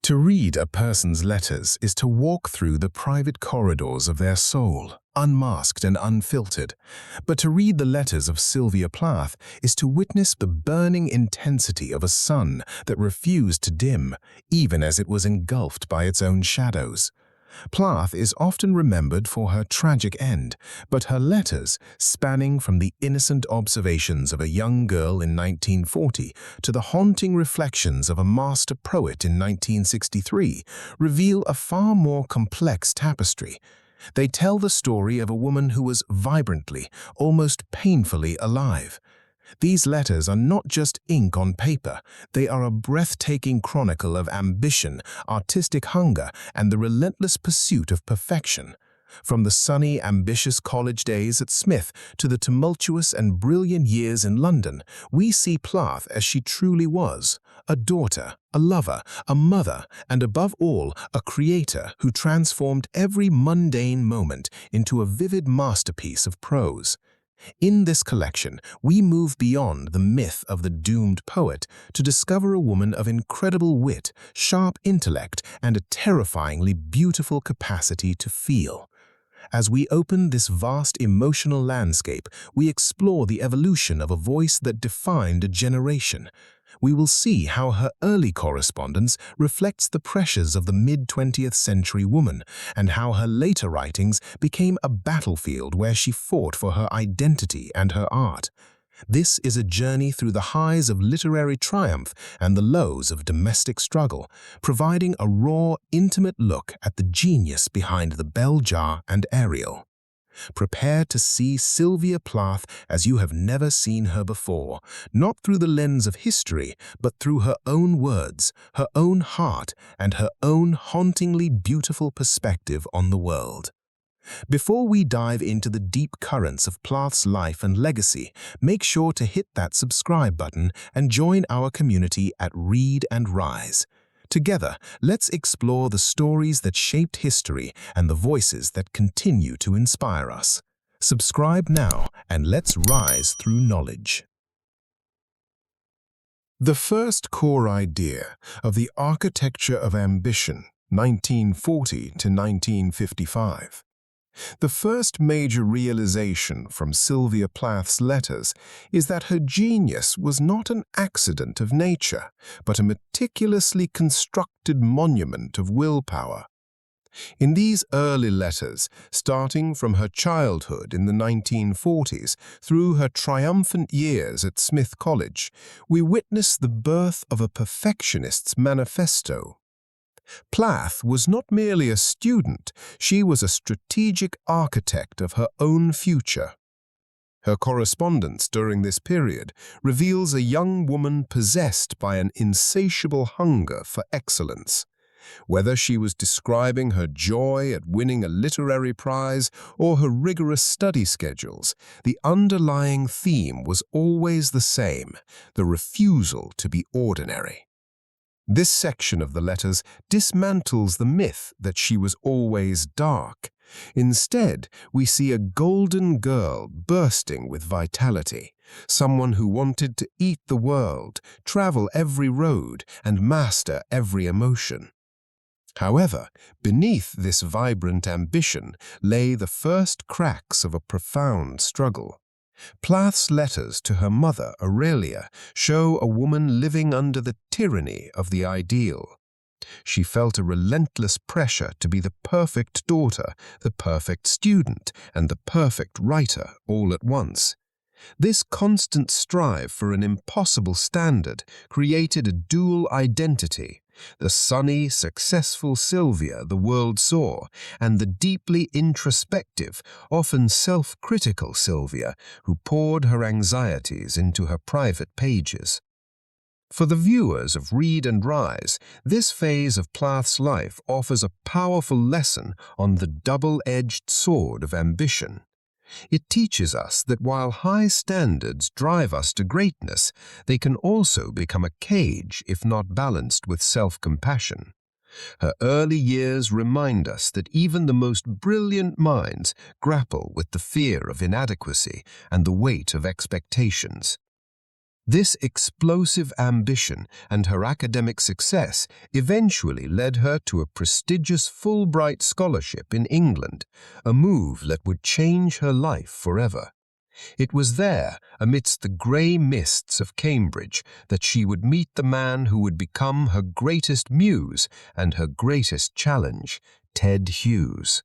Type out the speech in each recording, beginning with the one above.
To read a person's letters is to walk through the private corridors of their soul, unmasked and unfiltered. But to read the letters of Sylvia Plath is to witness the burning intensity of a sun that refused to dim, even as it was engulfed by its own shadows. Plath is often remembered for her tragic end, but her letters, spanning from the innocent observations of a young girl in 1940 to the haunting reflections of a master poet in 1963, reveal a far more complex tapestry. They tell the story of a woman who was vibrantly, almost painfully alive. These letters are not just ink on paper, they are a breathtaking chronicle of ambition, artistic hunger, and the relentless pursuit of perfection. From the sunny, ambitious college days at Smith to the tumultuous and brilliant years in London, we see Plath as she truly was, a daughter, a lover, a mother, and above all, a creator who transformed every mundane moment into a vivid masterpiece of prose. In this collection, we move beyond the myth of the doomed poet to discover a woman of incredible wit, sharp intellect, and a terrifyingly beautiful capacity to feel. As we open this vast emotional landscape, we explore the evolution of a voice that defined a generation. We will see how her early correspondence reflects the pressures of the mid-20th century woman, and how her later writings became a battlefield where she fought for her identity and her art. This is a journey through the highs of literary triumph and the lows of domestic struggle, providing a raw, intimate look at the genius behind the bell jar and Ariel. Prepare to see Sylvia Plath as you have never seen her before, not through the lens of history, but through her own words, her own heart, and her own hauntingly beautiful perspective on the world. Before we dive into the deep currents of Plath's life and legacy, make sure to hit that subscribe button and join our community at Read and Rise. Together, let's explore the stories that shaped history and the voices that continue to inspire us. Subscribe now and let's rise through knowledge. The first core idea of the architecture of ambition, 1940 to 1955. The first major realization from Sylvia Plath's letters is that her genius was not an accident of nature, but a meticulously constructed monument of willpower. In these early letters, starting from her childhood in the 1940s through her triumphant years at Smith College, we witness the birth of a perfectionist's manifesto. Plath was not merely a student, she was a strategic architect of her own future. Her correspondence during this period reveals a young woman possessed by an insatiable hunger for excellence. Whether she was describing her joy at winning a literary prize or her rigorous study schedules, the underlying theme was always the same: the refusal to be ordinary. This section of the letters dismantles the myth that she was always dark. Instead, we see a golden girl bursting with vitality, someone who wanted to eat the world, travel every road, and master every emotion. However, beneath this vibrant ambition lay the first cracks of a profound struggle. Plath's letters to her mother, Aurelia, show a woman living under the tyranny of the ideal. She felt a relentless pressure to be the perfect daughter, the perfect student, and the perfect writer all at once. This constant strive for an impossible standard created a dual identity: the sunny, successful Sylvia the world saw, and the deeply introspective, often self-critical Sylvia who poured her anxieties into her private pages. For the viewers of Read and Rise, this phase of Plath's life offers a powerful lesson on the double-edged sword of ambition. It teaches us that while high standards drive us to greatness, they can also become a cage if not balanced with self-compassion. Her early years remind us that even the most brilliant minds grapple with the fear of inadequacy and the weight of expectations. This explosive ambition and her academic success eventually led her to a prestigious Fulbright scholarship in England, a move that would change her life forever. It was there, amidst the grey mists of Cambridge, that she would meet the man who would become her greatest muse and her greatest challenge, Ted Hughes.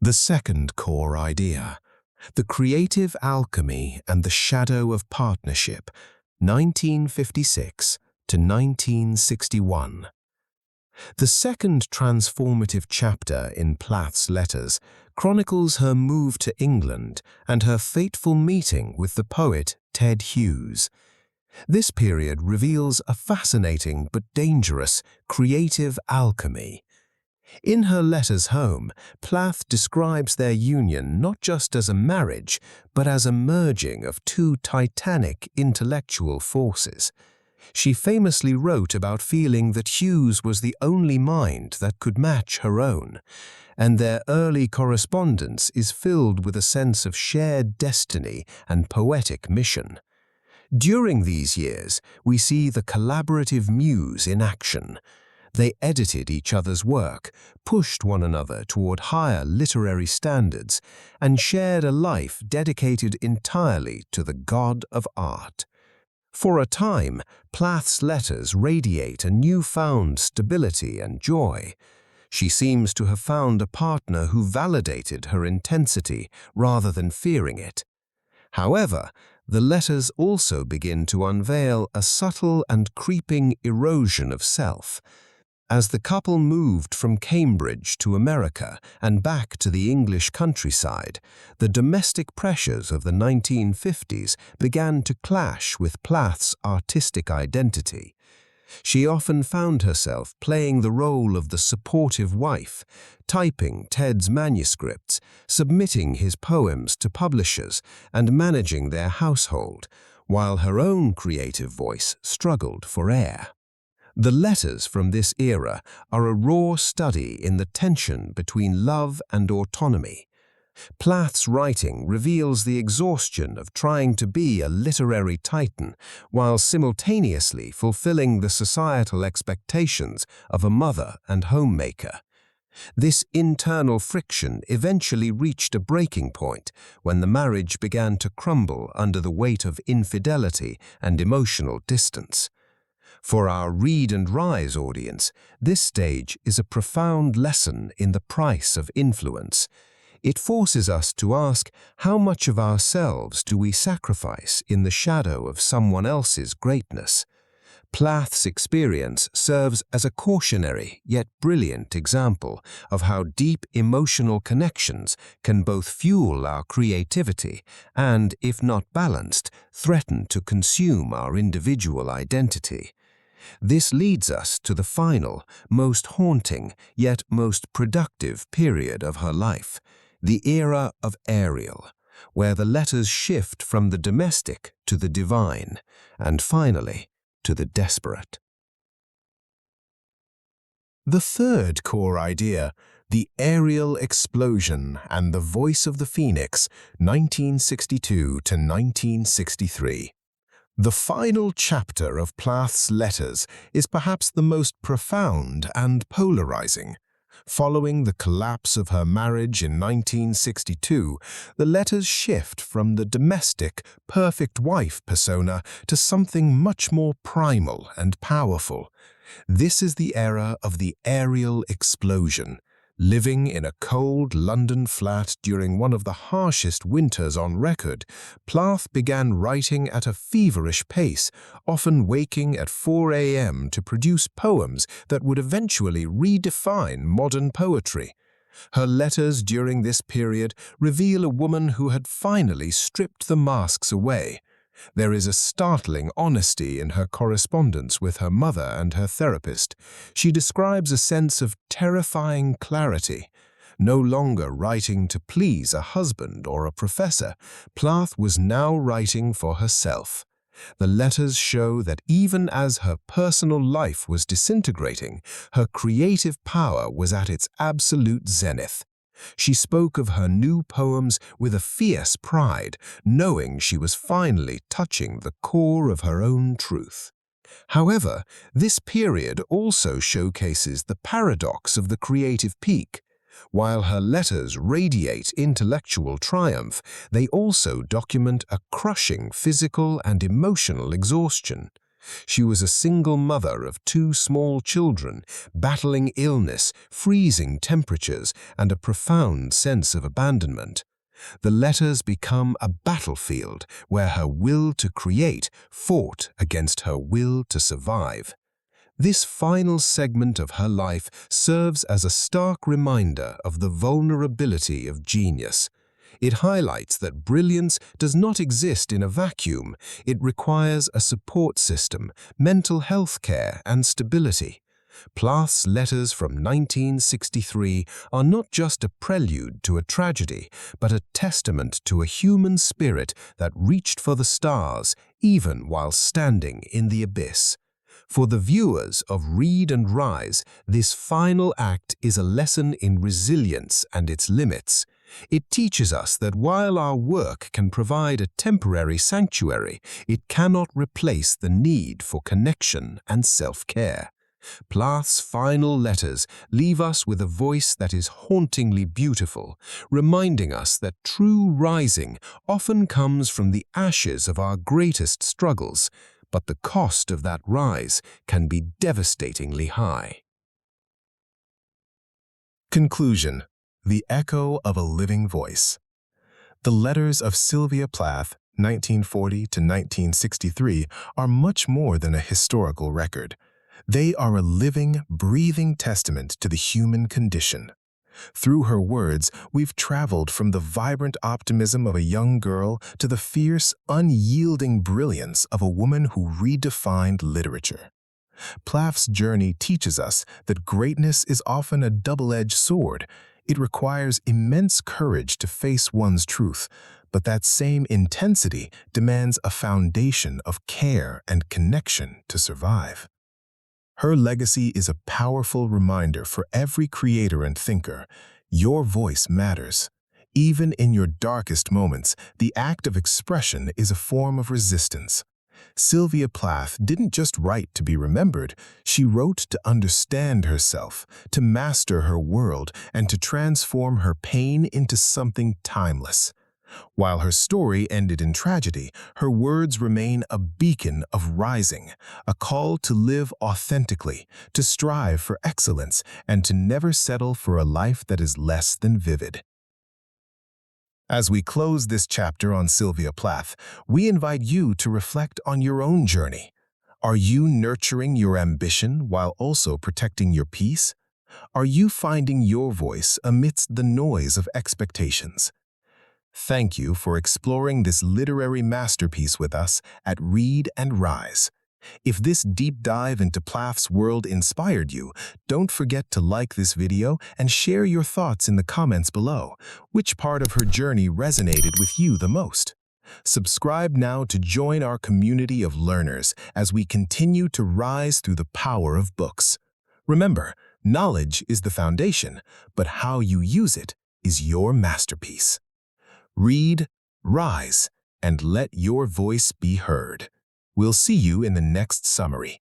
The second core idea, the creative alchemy and the shadow of partnership, 1956 to 1961. The second transformative chapter in Plath's letters chronicles her move to England and her fateful meeting with the poet Ted Hughes. This period reveals a fascinating but dangerous creative alchemy. In her letters home, Plath describes their union not just as a marriage, but as a merging of two titanic intellectual forces. She famously wrote about feeling that Hughes was the only mind that could match her own, and their early correspondence is filled with a sense of shared destiny and poetic mission. During these years, we see the collaborative muse in action. They edited each other's work, pushed one another toward higher literary standards, and shared a life dedicated entirely to the god of art. For a time, Plath's letters radiate a newfound stability and joy. She seems to have found a partner who validated her intensity rather than fearing it. However, the letters also begin to unveil a subtle and creeping erosion of self. As the couple moved from Cambridge to America and back to the English countryside, the domestic pressures of the 1950s began to clash with Plath's artistic identity. She often found herself playing the role of the supportive wife, typing Ted's manuscripts, submitting his poems to publishers, and managing their household, while her own creative voice struggled for air. The letters from this era are a raw study in the tension between love and autonomy. Plath's writing reveals the exhaustion of trying to be a literary titan while simultaneously fulfilling the societal expectations of a mother and homemaker. This internal friction eventually reached a breaking point when the marriage began to crumble under the weight of infidelity and emotional distance. For our Read and Rise audience, this stage is a profound lesson in the price of influence. It forces us to ask, how much of ourselves do we sacrifice in the shadow of someone else's greatness? Plath's experience serves as a cautionary yet brilliant example of how deep emotional connections can both fuel our creativity and, if not balanced, threaten to consume our individual identity. This leads us to the final, most haunting, yet most productive period of her life, the era of Ariel, where the letters shift from the domestic to the divine, and finally, to the desperate. The third core idea, the Ariel Explosion and the Voice of the Phoenix, 1962 to 1963. The final chapter of Plath's letters is perhaps the most profound and polarizing. Following the collapse of her marriage in 1962, the letters shift from the domestic, perfect wife persona to something much more primal and powerful. This is the era of the Ariel Explosion. Living in a cold London flat during one of the harshest winters on record, Plath began writing at a feverish pace, often waking at 4 a.m. to produce poems that would eventually redefine modern poetry. Her letters during this period reveal a woman who had finally stripped the masks away. There is a startling honesty in her correspondence with her mother and her therapist. She describes a sense of terrifying clarity. No longer writing to please a husband or a professor, Plath was now writing for herself. The letters show that even as her personal life was disintegrating, her creative power was at its absolute zenith. She spoke of her new poems with a fierce pride, knowing she was finally touching the core of her own truth. However, this period also showcases the paradox of the creative peak. While her letters radiate intellectual triumph, they also document a crushing physical and emotional exhaustion. She was a single mother of two small children, battling illness, freezing temperatures, and a profound sense of abandonment. The letters become a battlefield where her will to create fought against her will to survive. This final segment of her life serves as a stark reminder of the vulnerability of genius. It highlights that brilliance does not exist in a vacuum. It requires a support system, mental health care, and stability. Plath's letters from 1963 are not just a prelude to a tragedy, but a testament to a human spirit that reached for the stars even while standing in the abyss. For the viewers of Read and Rise, this final act is a lesson in resilience and its limits. It teaches us that while our work can provide a temporary sanctuary, it cannot replace the need for connection and self-care. Plath's final letters leave us with a voice that is hauntingly beautiful, reminding us that true rising often comes from the ashes of our greatest struggles, but the cost of that rise can be devastatingly high. Conclusion: the echo of a living voice. The Letters of Sylvia Plath, 1940 to 1963, are much more than a historical record. They are a living, breathing testament to the human condition. Through her words, we've traveled from the vibrant optimism of a young girl to the fierce, unyielding brilliance of a woman who redefined literature. Plath's journey teaches us that greatness is often a double-edged sword. It requires immense courage to face one's truth, but that same intensity demands a foundation of care and connection to survive. Her legacy is a powerful reminder for every creator and thinker. Your voice matters. Even in your darkest moments, the act of expression is a form of resistance. Sylvia Plath didn't just write to be remembered, she wrote to understand herself, to master her world, and to transform her pain into something timeless. While her story ended in tragedy, her words remain a beacon of rising, a call to live authentically, to strive for excellence, and to never settle for a life that is less than vivid. As we close this chapter on Sylvia Plath, we invite you to reflect on your own journey. Are you nurturing your ambition while also protecting your peace? Are you finding your voice amidst the noise of expectations? Thank you for exploring this literary masterpiece with us at Read and Rise. If this deep dive into Plath's world inspired you, don't forget to like this video and share your thoughts in the comments below. Which part of her journey resonated with you the most? Subscribe now to join our community of learners as we continue to rise through the power of books. Remember, knowledge is the foundation, but how you use it is your masterpiece. Read, rise, and let your voice be heard. We'll see you in the next summary.